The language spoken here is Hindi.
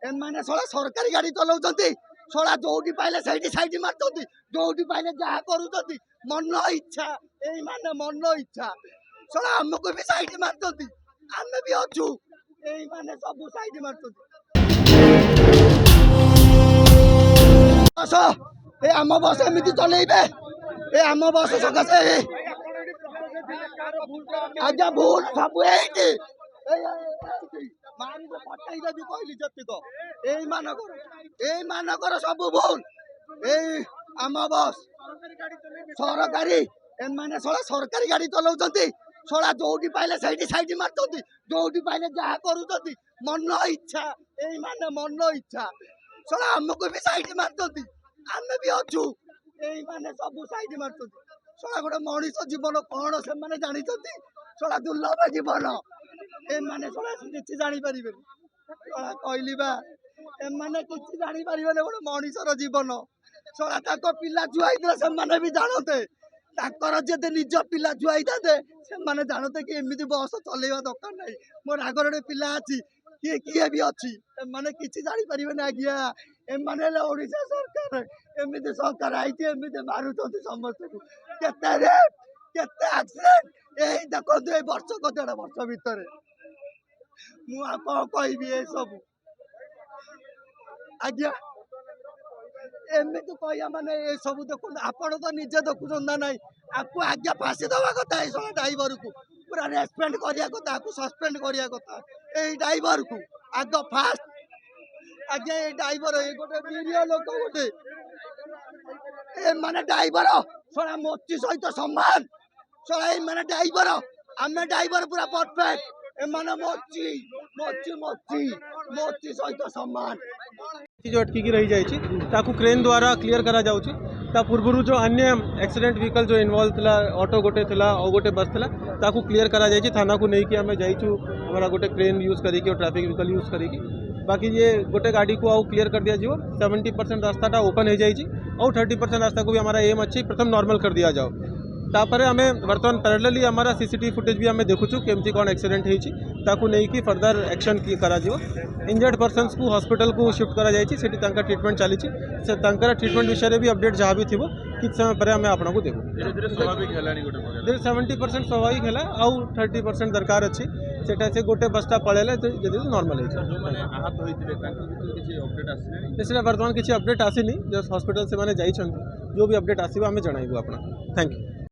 एमाने सला सरकारी गाड़ी चलाउछन्ति सला जोडी पाइले सैडी साइड मारछन्ति जोडी पाइले जहा करूछन्ति मन इच्छा एई माने मन इच्छा सला हमको भी साइड मारछन्ति आमे भी अछु एई माने सब साइड मारछन्ति बस ए आम बस एमिति चलेइबे ए आम बस सकासे आज्ञा भूल सब एइटी मानिको पटाई देबी कहली जतिक एई मानकर सब भूल एई आम बस सरकारी एमाने सला सरकारी गाड़ी चलाउछन्ति सला जोडी पाइले सैडी साइड मारछन्ति जोडी पाइले जहा करूछन्ति मन इच्छा एई माने मन इच्छा सला हमको भी साइड मारछन्ति आमे भी अछु एई माने सब साइड मारछन्ति सला गोटे मनीष जीवन कौन से माने जानिछन्ति सला दुर्लभ जीवन ए माने सला किछि जानि परिबे सला कहली बा ए माने किछि जानि परिबे गोटे मनीषर जीवन सला ताको पिला जुआइदे से माने भी जानते ताकर जदे निज पिला जुआइदे से माने जानते कि एमिति बस चलेवा दरकार नै मोर आगर गोटे पिला अछि किए किए भी अच्छी माने किछि जानि परिबे ना आज्ञा ए माने ओडिशा सरकार एमिति सरकार आइछि एमिति मारुछन्ति समस्त को केते रे केते एक्सीडेंट एही देखो ए वर्ष को 1.5 वर्ष भितर मु आप कहबी ए सब आज्ञा एमिति कहया माने ए सब देखो आपण तो निजे देखुछन ना नै आपको आज्ञा फांसी दवा कथा ए सब ड्राइवर को पूरा रेस्पेंड करिया कथा आपको सस्पेंड करिया कथा ए ड्राइवर को आग फास्ट आज्ञा ए ड्राइवर ए गोटे निरीह लोक गोटे ए माने ड्राइवर सला मोची सहित सम्मान सला ए माने ड्राइवर आमे ड्राइवर पूरा परफेक्ट ए माने मोची मोची मोची मोची सहित सम्मान जो अटकी रही जाइए ताकू क्रेन द्वारा क्लियर करा जाउची ता पूर्व जो अन्य एक्सीडेंट व्हीकल जो इन्वॉल्व थिला ऑटो गोटे थिला और गोटे बस थिला ताकू क्लियर करा जाइए थाना को नहीं कि आम जाइचु हमारा गोटे क्रेन यूज करी और ट्रैफिक व्हीकल यूज करी बाकी ये गोटे गाड़ी को आउ क्लियर कर दिया जाओ 70% रास्ता ओपन हो जाइए और 30% रास्ता को भी हमारा एम अच्छी प्रथम नॉर्मल कर दिया जाओ तापर आम बर्तमान पैरेलली हमारा सीसीटीवी फुटेज भी आम देखुचु केमती कौन एक्सीडेंट होती नहीं कि फर्दर एक्शन करा इंजर्ड पर्सन्स को हॉस्पिटल को शिफ्ट करा जाइए सेठी तांका ट्रीटमेंट चली ट्रीटमेंट विषय भी अपडेट जहाँ भी थी किस समय पर आम आपको देवु 70% स्वाभाविक है आउ 30% दरकार अच्छी सेटा से गोटे बस्ता पड़ेला जदि नॉर्मल है बर्तमान किसी अपडेट आसीनी जस्ट हॉस्पिटल से मैंने जाइए जो भी अपडेट आसो आम जनइबू आप थैंक यू।